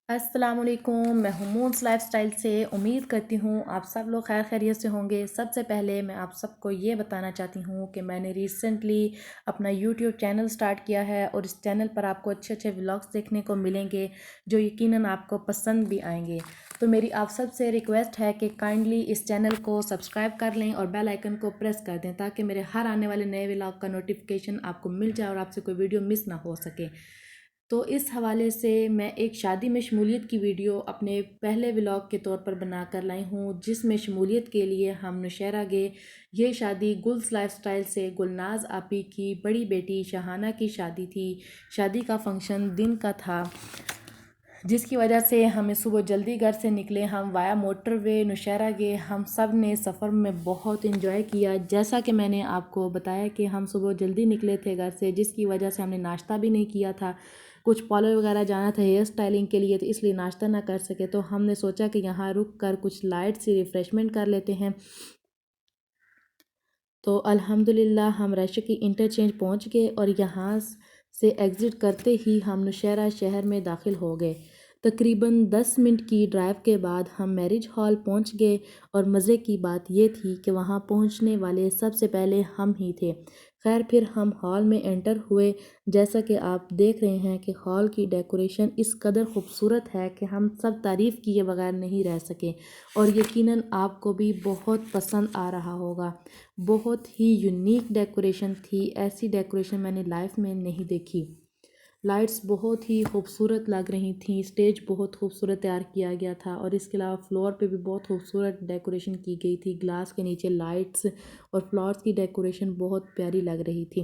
السلام علیکم، میں ہوں مونس لائف سٹائل سے۔ امید کرتی ہوں آپ سب لوگ خیر خیریت سے ہوں گے۔ سب سے پہلے میں آپ سب کو یہ بتانا چاہتی ہوں کہ میں نے ریسنٹلی اپنا یوٹیوب چینل سٹارٹ کیا ہے، اور اس چینل پر آپ کو اچھے اچھے ولاگس دیکھنے کو ملیں گے جو یقیناً آپ کو پسند بھی آئیں گے۔ تو میری آپ سب سے ریکویسٹ ہے کہ کائنڈلی اس چینل کو سبسکرائب کر لیں اور بیل آئیکن کو پریس کر دیں، تاکہ میرے ہر آنے والے نئے ولاگ کا نوٹیفیکیشن آپ کو مل جائے اور آپ سے کوئی ویڈیو مس نہ ہو سکے۔ تو اس حوالے سے میں ایک شادی میں شمولیت کی ویڈیو اپنے پہلے ولاگ کے طور پر بنا کر لائی ہوں، جس میں شمولیت کے لیے ہم نوشہرہ گئے۔ یہ شادی گلز لائف سٹائل سے گلناز آپی کی بڑی بیٹی شاہانہ کی شادی تھی۔ شادی کا فنکشن دن کا تھا، جس کی وجہ سے ہمیں صبح جلدی گھر سے نکلے۔ ہم وایا موٹر وے نوشہرہ گئے۔ ہم سب نے سفر میں بہت انجوائے کیا۔ جیسا کہ میں نے آپ کو بتایا کہ ہم صبح جلدی نکلے تھے گھر سے، جس کی وجہ سے ہم نے ناشتہ بھی نہیں کیا تھا۔ کچھ پارلر وغیرہ جانا تھا ہیئر سٹائلنگ کے لیے، تو اس لیے ناشتہ نہ کر سکے، تو ہم نے سوچا کہ یہاں رک کر کچھ لائٹ سی ریفریشمنٹ کر لیتے ہیں۔ تو الحمدللہ ہم ریشکی انٹرچینج پہنچ گئے، اور یہاں سے ایگزٹ کرتے ہی ہم نوشہرہ شہر میں داخل ہو گئے۔ تقریباً 10 منٹ کی ڈرائیو کے بعد ہم میرج ہال پہنچ گئے، اور مزے کی بات یہ تھی کہ وہاں پہنچنے والے سب سے پہلے ہم ہی تھے۔ خیر پھر ہم ہال میں انٹر ہوئے۔ جیسا کہ آپ دیکھ رہے ہیں کہ ہال کی ڈیکوریشن اس قدر خوبصورت ہے کہ ہم سب تعریف کیے بغیر نہیں رہ سکے، اور یقیناً آپ کو بھی بہت پسند آ رہا ہوگا۔ بہت ہی یونیک ڈیکوریشن تھی، ایسی ڈیکوریشن میں نے لائف میں نہیں دیکھی۔ لائٹس بہت ہی خوبصورت لگ رہی تھیں، اسٹیج بہت خوبصورت تیار کیا گیا تھا، اور اس کے علاوہ فلور پہ بھی بہت خوبصورت ڈیکوریشن کی گئی تھی۔ گلاس کے نیچے لائٹس اور فلاورز کی ڈیکوریشن بہت پیاری لگ رہی تھی۔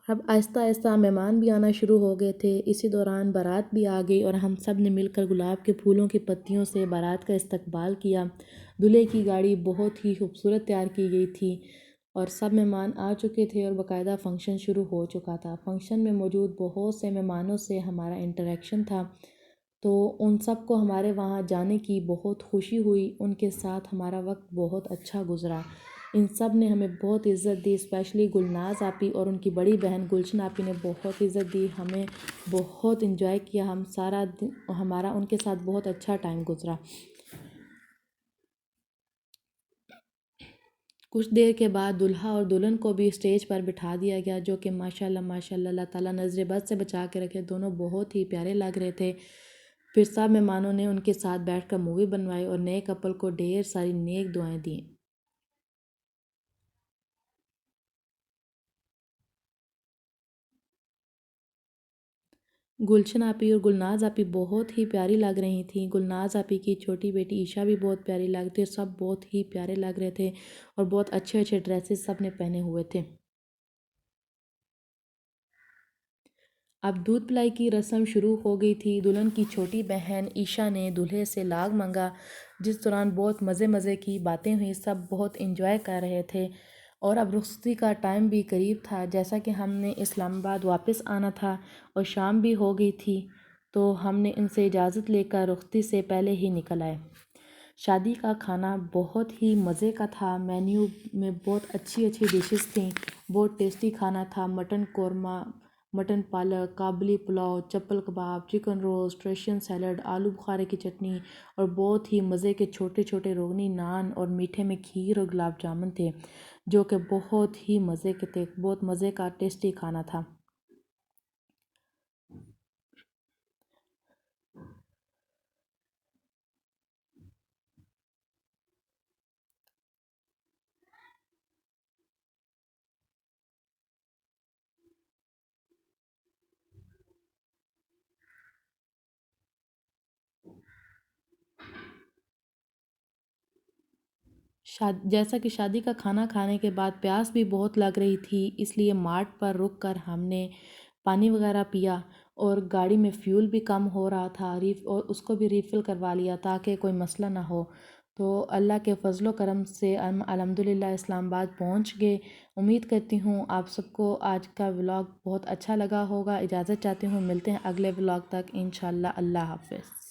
اب آہستہ آہستہ مہمان بھی آنا شروع ہو گئے تھے۔ اسی دوران بارات بھی آ گئی، اور ہم سب نے مل کر گلاب کے پھولوں کی پتیوں سے بارات کا استقبال کیا۔ دولہے کی گاڑی بہت ہی خوبصورت تیار کی گئی تھی، اور سب مہمان آ چکے تھے، اور باقاعدہ فنکشن شروع ہو چکا تھا۔ فنکشن میں موجود بہت سے مہمانوں سے ہمارا انٹریکشن تھا، تو ان سب کو ہمارے وہاں جانے کی بہت خوشی ہوئی۔ ان کے ساتھ ہمارا وقت بہت اچھا گزرا۔ ان سب نے ہمیں بہت عزت دی، اسپیشلی گلناز آپی اور ان کی بڑی بہن گلشن آپی نے بہت عزت دی، ہمیں بہت انجوائے کیا۔ ہم سارا دن ہمارا ان کے ساتھ بہت اچھا ٹائم گزرا۔ کچھ دیر کے بعد دلہا اور دلہن کو بھی اسٹیج پر بٹھا دیا گیا، جو کہ ماشاءاللہ ماشاءاللہ اللہ تعالیٰ نظر بد سے بچا کے رکھے، دونوں بہت ہی پیارے لگ رہے تھے۔ پھر سب مہمانوں نے ان کے ساتھ بیٹھ کر مووی بنوائی، اور نئے کپل کو ڈھیر ساری نیک دعائیں دیں۔ گلشن آپی اور گلناز آپی بہت ہی پیاری لگ رہی تھیں۔ گلناز آپی کی چھوٹی بیٹی عشا بھی بہت پیاری لگ رہی تھی، اور سب بہت ہی پیارے لگ رہے تھے، اور بہت اچھے اچھے ڈریسز سب نے پہنے ہوئے تھے۔ اب دودھ پلائی کی رسم شروع ہو گئی تھی۔ دلہن کی چھوٹی بہن عشا نے دولہے سے لاگ مانگا، جس دوران بہت مزے کی باتیں ہوئی، سب بہت انجوائے کر رہے تھے، اور اب رخصتی کا ٹائم بھی قریب تھا۔ جیسا کہ ہم نے اسلام آباد واپس آنا تھا اور شام بھی ہو گئی تھی، تو ہم نے ان سے اجازت لے کر رخصتی سے پہلے ہی نکل آئے۔ شادی کا کھانا بہت ہی مزے کا تھا۔ مینیو میں بہت اچھی ڈشز تھیں، بہت ٹیسٹی کھانا تھا۔ مٹن قورمہ، مٹن پالک، کابلی پلاؤ، چپل کباب، چکن روسٹ، رشین سیلڈ، آلو بخارے کی چٹنی، اور بہت ہی مزے کے چھوٹے چھوٹے روغنی نان، اور میٹھے میں کھیر اور گلاب جامن تھے، جو کہ بہت ہی مزے کے تھے۔ بہت مزے کا ٹیسٹی کھانا تھا۔ جیسا کہ شادی کا کھانا کھانے کے بعد پیاس بھی بہت لگ رہی تھی، اس لیے مارٹ پر رک کر ہم نے پانی وغیرہ پیا، اور گاڑی میں فیول بھی کم ہو رہا تھا، اور اس کو بھی ریفل کروا لیا تاکہ کوئی مسئلہ نہ ہو۔ تو اللہ کے فضل و کرم سے ہم الحمدللہ اسلام آباد پہنچ گئے۔ امید کرتی ہوں آپ سب کو آج کا ولاگ بہت اچھا لگا ہوگا۔ اجازت چاہتی ہوں، ملتے ہیں اگلے ولاگ تک انشاءاللہ۔ اللہ حافظ۔